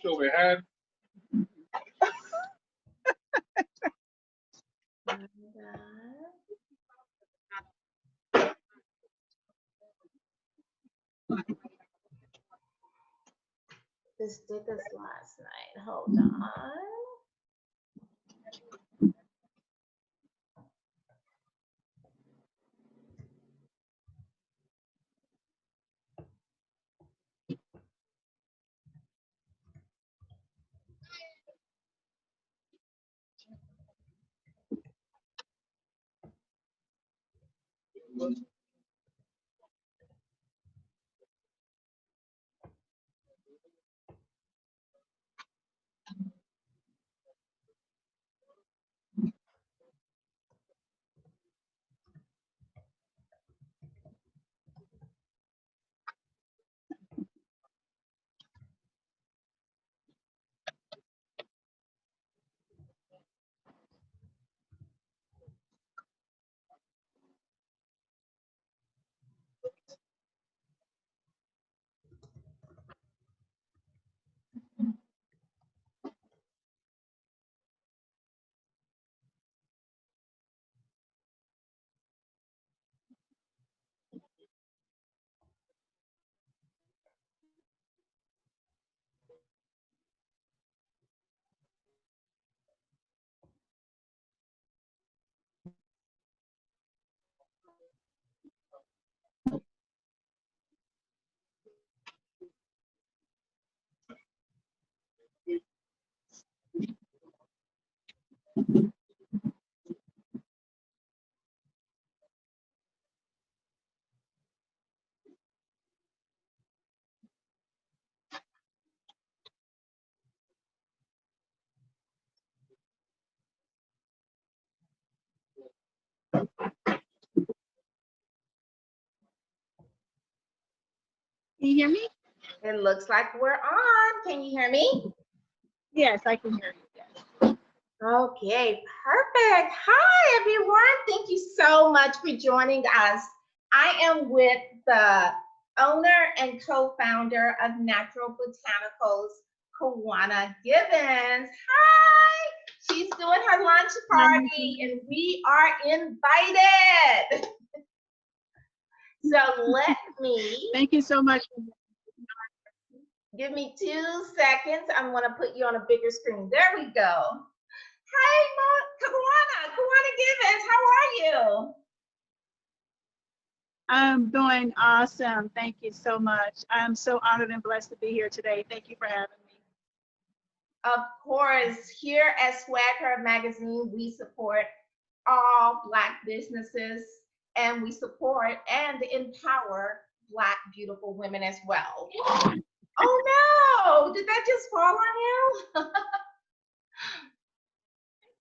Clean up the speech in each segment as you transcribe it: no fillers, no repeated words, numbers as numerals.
So we had this did this last night. Hold on. Can you hear me? It looks like we're on. Can you hear me? Yes, I can hear you. Yes. Okay, perfect. Hi, everyone. Thank you so much for joining us. I am with the owner and co-founder of Natural Botanicals, Kajuana Gibbons. Hi. She's doing her lunch party, and we are invited. So let me. Thank you so much. Give me 2 seconds. I'm going to put you on a bigger screen. There we go. Hi, Kajuana Gibbons. How are you? I'm doing awesome. Thank you so much. I'm so honored and blessed to be here today. Thank you for having me. Of course, here at Swagger Magazine, we support all Black businesses, and we support and empower Black beautiful women as well. Oh no, did that just fall on you?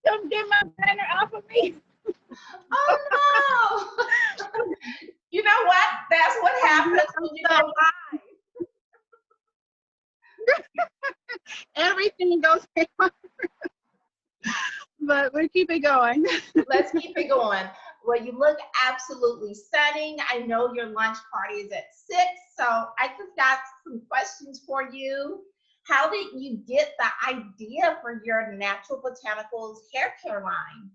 Don't get my banner off of me. Oh no. You know what? That's what happens when you go live. Everything goes but we'll keep it going. Let's keep it going. Well, you look absolutely stunning. I know your lunch party is at 6, so I just got some questions for you. How did you get the idea for your Natural Botanicals hair care line?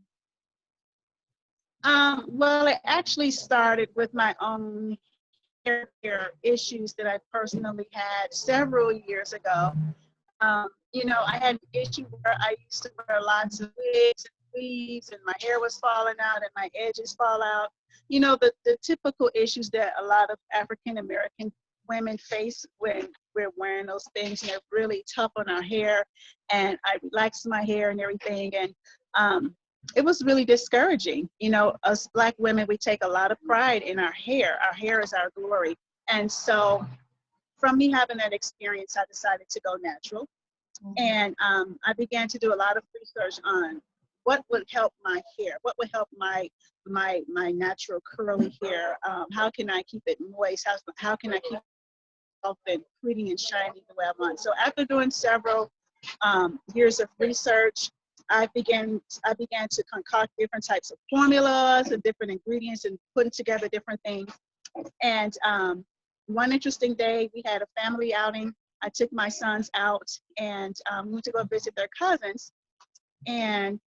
Well, it actually started with my own hair care issues that I personally had several years ago. You know, I had an issue where I used to wear lots of wigs and weaves, and my hair was falling out and my edges fall out. You know, the typical issues that a lot of African American women face when we're wearing those things, and they're really tough on our hair. And I relaxed my hair and everything, and it was really discouraging. You know, us Black women, we take a lot of pride in our hair. Our hair is our glory. And so from me having that experience, I decided to go natural. And I began to do a lot of research on what would help my hair, what would help my natural curly hair. How can I keep it moist? How can I keep and pretty and shiny the way I want. So after doing several years of research, I began to concoct different types of formulas and different ingredients and putting together different things. And one interesting day, we had a family outing. I took my sons out and we went to go visit their cousins. And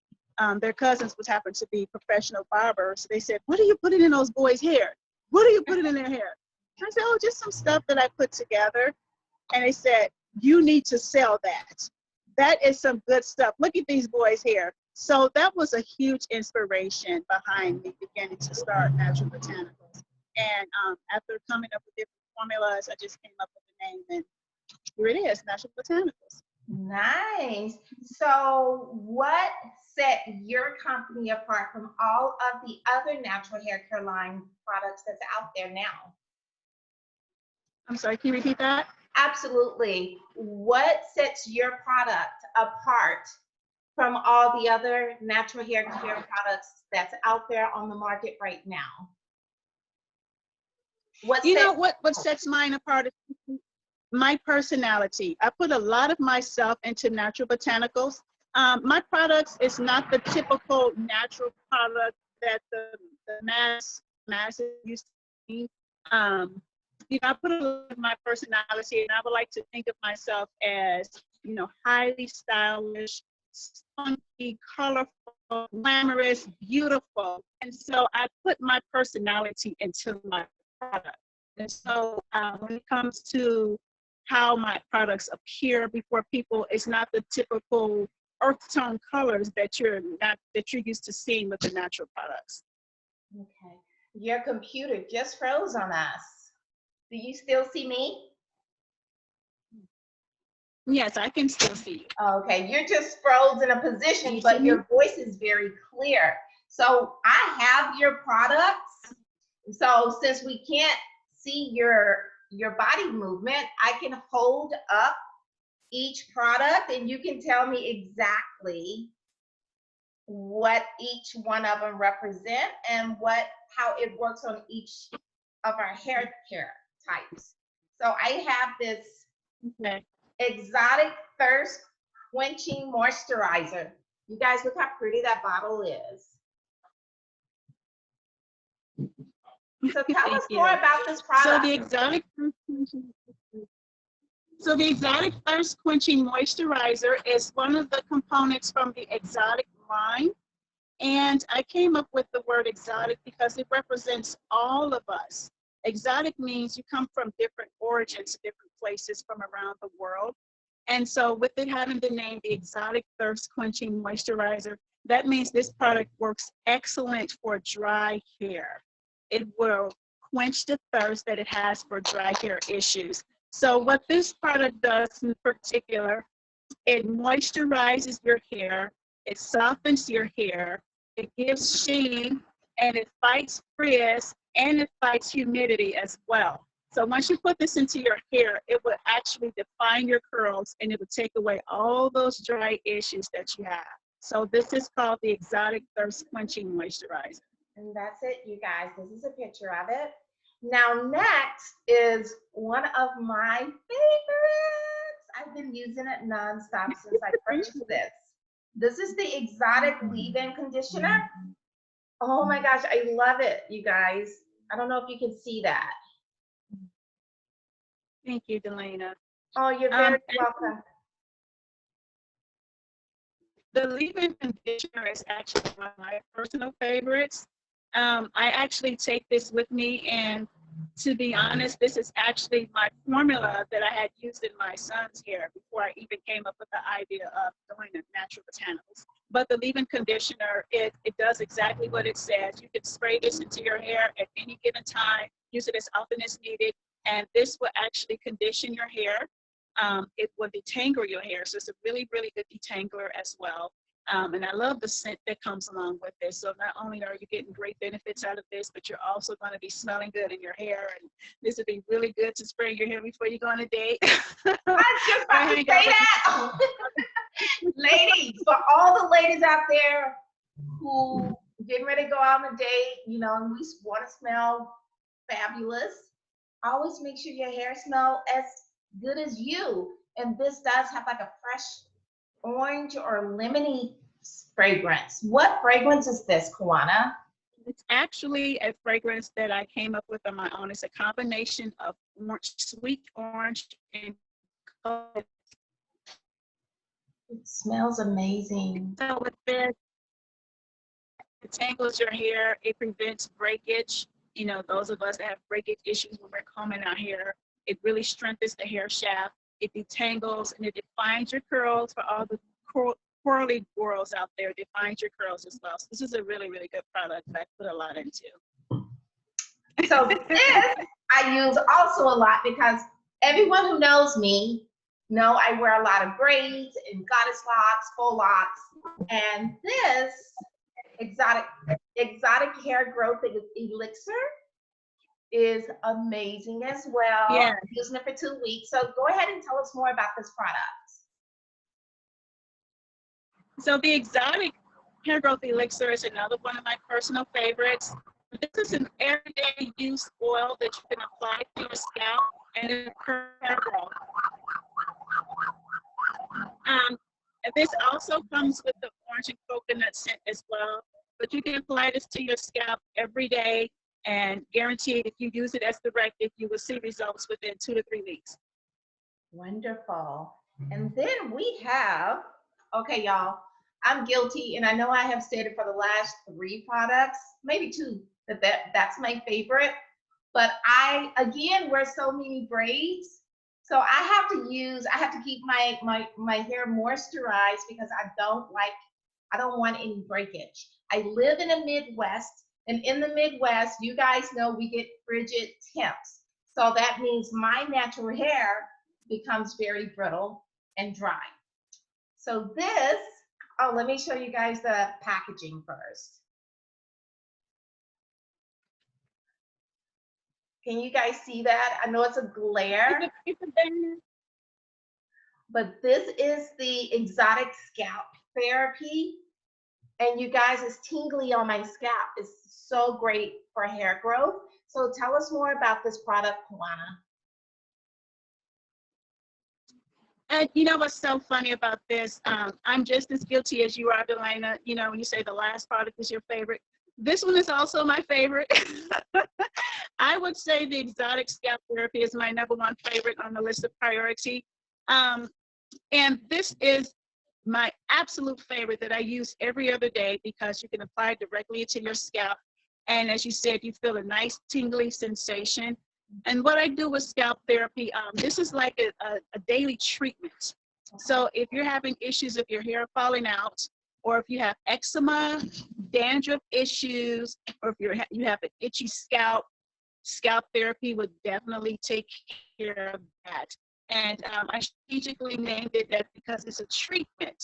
their cousins was happened to be professional barbers. They said, "What are you putting in those boys' hair? What are you putting in their hair?" I said, "Oh, just some stuff that I put together." And they said, "You need to sell that. That is some good stuff. Look at these boys' hair." So that was a huge inspiration behind me beginning to start Natural Botanicals. And after coming up with different formulas, I just came up with the name, and here it is, Natural Botanicals. Nice. So what set your company apart from all of the other natural hair care line products that's out there now? I'm sorry, can you repeat that? Absolutely. What sets your product apart from all the other natural hair care products that's out there on the market right now? What sets mine apart is my personality. I put a lot of myself into Natural Botanicals. My products is not the typical natural product that the masses used to see. I put a lot of my personality, and I would like to think of myself as, highly stylish, spunky, colorful, glamorous, beautiful. And so I put my personality into my product. And so when it comes to how my products appear before people, it's not the typical earth tone colors that you're used to seeing with the natural products. Okay. Your computer just froze on us. Do you still see me? Yes, I can still see you. Okay, you're just froze in a position, but your voice is very clear. So I have your products. So since we can't see your body movement, I can hold up each product and you can tell me exactly what each one of them represent and how it works on each of our hair care types. So I have this Exotic Thirst Quenching Moisturizer. You guys look how pretty that bottle is. So tell us more about this product. So the Exotic Thirst Quenching Moisturizer is one of the components from the Exotic line. And I came up with the word exotic because it represents all of us. Exotic means you come from different origins, different places from around the world. And so with it having the name, the Exotic Thirst Quenching Moisturizer, that means this product works excellent for dry hair. It will quench the thirst that it has for dry hair issues. So what this product does in particular, it moisturizes your hair, it softens your hair, it gives sheen, and it fights frizz, and it fights humidity as well. So once you put this into your hair, it will actually define your curls, and it will take away all those dry issues that you have. So this is called the Exotic Thirst Quenching Moisturizer. And that's it, you guys. This is a picture of it. Now next is one of my favorites. I've been using it nonstop since I purchased this. This is the Exotic Leave-In Conditioner. Oh my gosh, I love it, you guys. I don't know if you can see that. Thank you, Delayna. Oh, you're very welcome. The leave-in conditioner is actually one of my personal favorites. I actually take this with me, and to be honest, this is actually my formula that I had used in my son's hair before I even came up with the idea of doing the Natural Botanicals. But the leave-in conditioner, it does exactly what it says. You can spray this into your hair at any given time, use it as often as needed, and this will actually condition your hair. It will detangle your hair, so it's a really, really good detangler as well. And I love the scent that comes along with this. So not only are you getting great benefits out of this, but you're also going to be smelling good in your hair. And this would be really good to spray in your hair before you go on a date. I was just about to say that. Ladies, for all the ladies out there who getting ready to go out on a date, and we want to smell fabulous, always make sure your hair smells as good as you. And this does have like a fresh orange or lemony fragrance. What fragrance is this, Kajuana? It's actually a fragrance that I came up with on my own. It's a combination of orange, sweet orange and coconut. It smells amazing. So with this, it tangles your hair. It prevents breakage. You know, those of us that have breakage issues when we're combing our hair, it really strengthens the hair shaft. It detangles and it defines your curls for all the curly girls out there. It defines your curls as well. So this is a really, really good product that I put a lot into. So this I use also a lot because everyone who knows me know I wear a lot of braids and goddess locks, full locks, and this exotic hair growth elixir is amazing as well. Yeah. I'm using it for 2 weeks. So go ahead and tell us more about this product. So the exotic hair growth elixir is another one of my personal favorites. This is an everyday use oil that you can apply to your scalp and encourage hair growth. And this also comes with the orange and coconut scent as well. But you can apply this to your scalp every day and guaranteed if you use it as directed, you will see results within 2 to 3 weeks. Wonderful. And then we have, okay, y'all, I'm guilty, and I know I have said it for the last 3 products, maybe 2, that's my favorite. But I, again, wear so many braids. So I have to keep my hair moisturized because I don't want any breakage. I live in the Midwest, and in the Midwest, you guys know we get frigid temps. So that means my natural hair becomes very brittle and dry. So this, oh, let me show you guys the packaging first. Can you guys see that? I know it's a glare, but this is the exotic scalp therapy. And you guys, it's tingly on my scalp. It's so great for hair growth. So tell us more about this product, Kajuana. And you know what's so funny about this? I'm just as guilty as you are, Delayna. You know, when you say the last product is your favorite, this one is also my favorite. I would say the exotic scalp therapy is my #1 favorite on the list of priority. And this is my absolute favorite that I use every other day because you can apply it directly to your scalp. And as you said, you feel a nice tingly sensation. And what I do with scalp therapy, this is like a daily treatment. So if you're having issues of your hair falling out, or if you have eczema, dandruff issues, or if you have an itchy scalp, scalp therapy would definitely take care of that. And I strategically named it that because it's a treatment.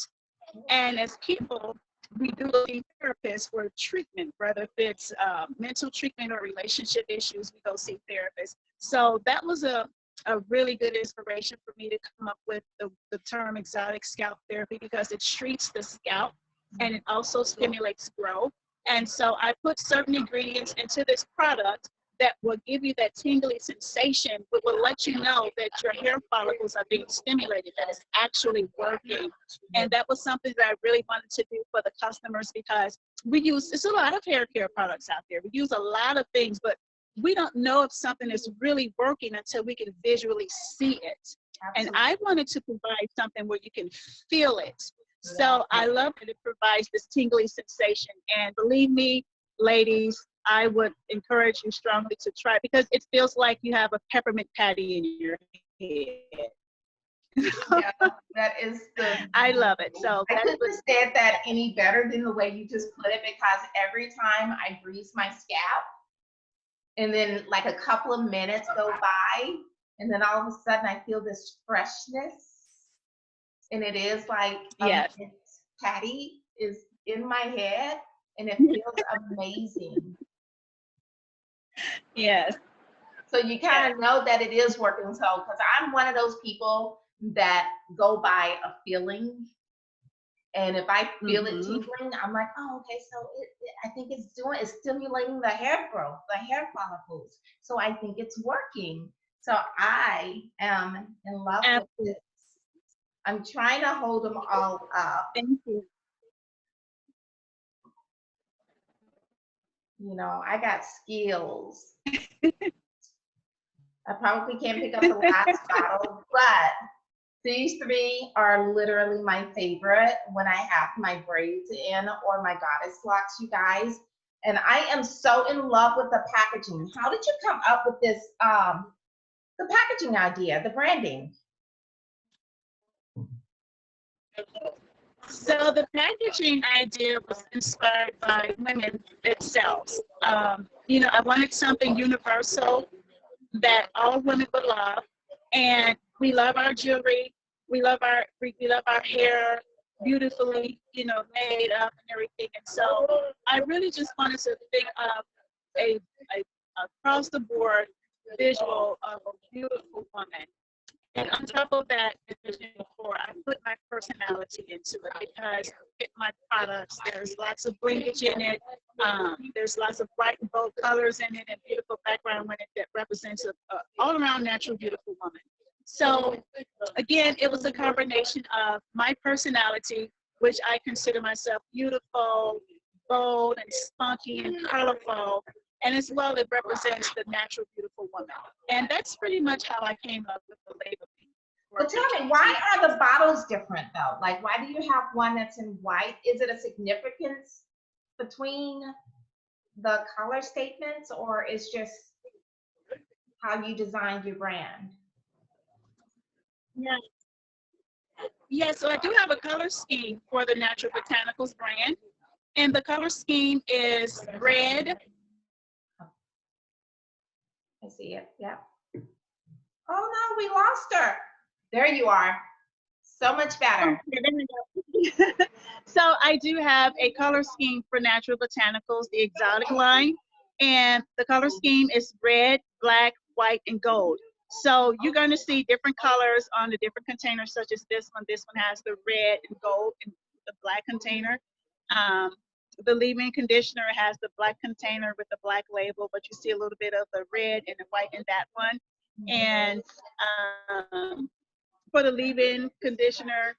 And as people, we do see therapists for treatment, whether if it's mental treatment or relationship issues, we go see therapists. So that was a really good inspiration for me to come up with the term exotic scalp therapy because it treats the scalp and it also stimulates growth. And so I put certain ingredients into this product that will give you that tingly sensation, but will let you know that your hair follicles are being stimulated, that it's actually working. And that was something that I really wanted to do for the customers because it's a lot of hair care products out there. We use a lot of things, but we don't know if something is really working until we can visually see it. Absolutely. And I wanted to provide something where you can feel it. So I love that it provides this tingly sensation. And believe me, ladies, I would encourage you strongly to try it because it feels like you have a peppermint patty in your head. Yeah, that is I love it. So I couldn't have said that any better than the way you just put it because every time I grease my scalp and then like a couple of minutes go by and then all of a sudden I feel this freshness and it is like yes. patty is in my head and it feels amazing. Yes. So you kind of know that it is working. So, because I'm one of those people that go by a feeling. And if I feel it Mm-hmm. tingling, I'm like, oh, okay, so I think it's stimulating the hair growth, the hair follicles. So I think it's working. So I am in love with Absolutely. this. I'm trying to hold them all up. Thank you. You know, I got skills. I probably can't pick up the last bottle, but these three are literally my favorite when I have my braids in or my goddess locks, you guys. And I am so in love with the packaging. How did you come up with this, the packaging idea, the branding? So the packaging idea was inspired by women themselves. You know, I wanted something universal that all women would love, and we love our jewelry, we love our hair beautifully, you know, made up and everything. And so I really just wanted to think of a, a across the board visual of a beautiful woman. And on top of that, as mentioned before, I put my personality into it because with my products, there's lots of bringage in it. There's lots of bright and bold colors in it and beautiful background in it that represents a all-around natural, beautiful woman. So again, it was a combination of my personality, which I consider myself beautiful, bold, and spunky and colorful, and as well it represents the natural beautiful woman. And that's pretty much how I came up with the labeling. Well, tell me, why are the bottles different though? Like, why do you have one that's in white? Is it a significance between the color statements, or is just how you designed your brand? Yeah. Yeah, so I do have a color scheme for the Natural Botanicals brand. And the color scheme is red. I see it. Yeah. Oh no, we lost her. There you are. So much better. Okay, there we go. So I do have a color scheme for Natural Botanicals, the exotic line. And the color scheme is red, black, white, and gold. So you're going to see different colors on the different containers, such as this one. This one has the red and gold and the black container. Um, the leave-in conditioner has the black container with the black label, but you see a little bit of the red and the white in that one. And um, for the leave-in conditioner,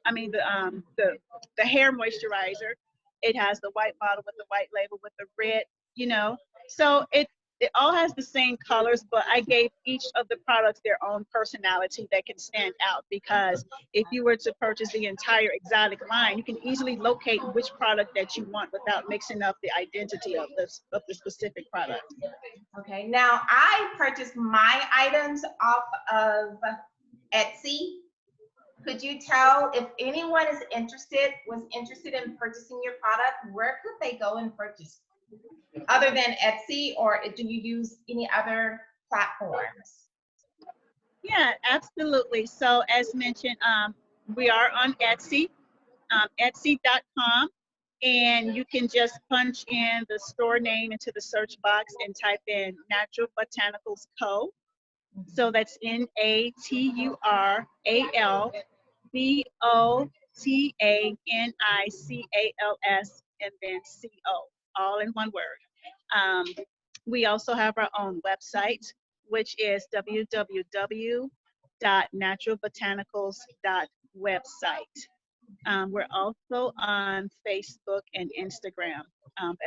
I mean the hair moisturizer, it has the white bottle with the white label with the red, you know. So it all has the same colors, but I gave each of the products their own personality that can stand out, because if you were to purchase the entire exotic line, you can easily locate which product that you want without mixing up the identity of the specific product. Okay, now I purchased my items off of Etsy. Could you tell if anyone was interested in purchasing your product, where could they go and purchase other than Etsy, or do you use any other platforms? Yeah, absolutely. So as mentioned, we are on Etsy, Etsy.com, and you can just punch in the store name into the search box and type in Natural Botanicals Co. So that's NATURALBOTANICALS and then CO, all in one word. We also have our own website, which is www.naturalbotanicals.website. We're also on Facebook and Instagram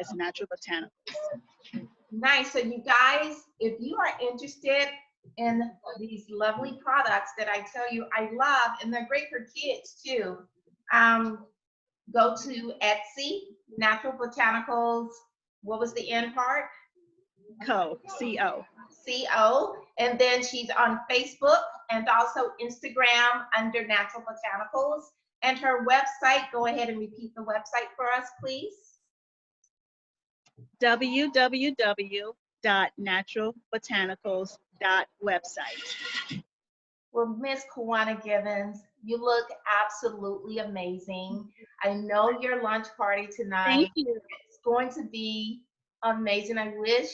as Natural Botanicals. Nice. So you guys, if you are interested in these lovely products that I tell you I love, and they're great for kids too, go to Etsy, Natural Botanicals. What was the end part? CO. CO. And then she's on Facebook and also Instagram under Natural Botanicals. And her website, go ahead and repeat the website for us, please. www.naturalbotanicals.website. Well, Miss Kajuana Givens, you look absolutely amazing. I know your lunch party tonight Thank you. is going to be amazing. I wish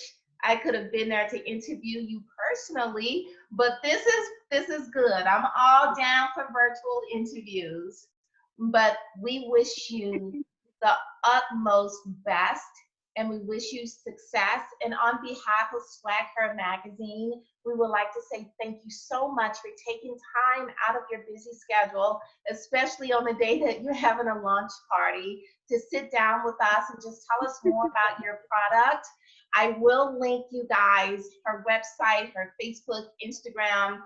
I could have been there to interview you personally, but this is good. I'm all down for virtual interviews. but we wish you the utmost best, and we wish you success. And on behalf of Swag Her Magazine, we would like to say thank you so much for taking time out of your busy schedule, especially on the day that you're having a launch party, to sit down with us and just tell us more about your product. I will link you guys her website, her Facebook, Instagram,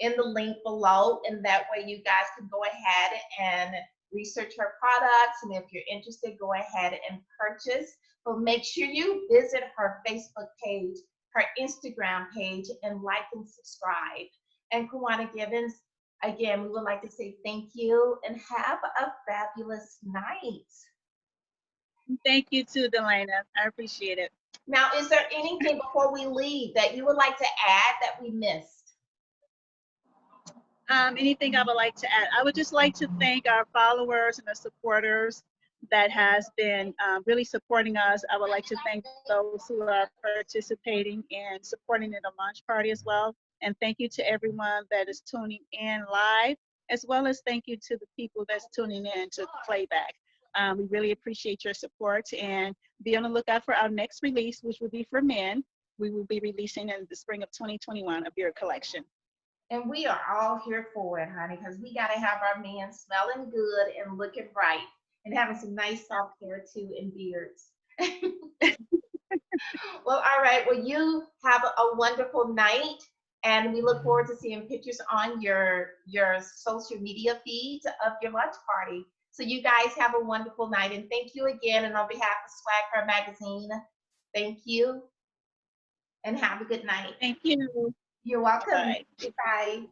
in the link below, and that way you guys can go ahead and research her products, and if you're interested, go ahead and purchase. But make sure you visit her Facebook page, her Instagram page, and like and subscribe. And Kajuana Gibbons, again, we would like to say thank you and have a fabulous night. Thank you too, Delayna. I appreciate it. Now, is there anything before we leave that you would like to add that we missed? Anything I would like to add? I would just like to thank our followers and the supporters that has been really supporting us. I would like to thank those who are participating and supporting in the launch party as well. And thank you to everyone that is tuning in live, as well as thank you to the people that's tuning in to playback. We really appreciate your support, and be on the lookout for our next release, which will be for men. We will be releasing in the spring of 2021 a beard collection. And we are all here for it, honey, because we got to have our men smelling good and looking right and having some nice soft hair too and beards. Well, all right. Well, you have a wonderful night, and we look forward to seeing pictures on your social media feeds of your lunch party. So you guys have a wonderful night, and thank you again. And on behalf of Swag Her Magazine, thank you and have a good night. Thank you. You're welcome. Bye. Bye.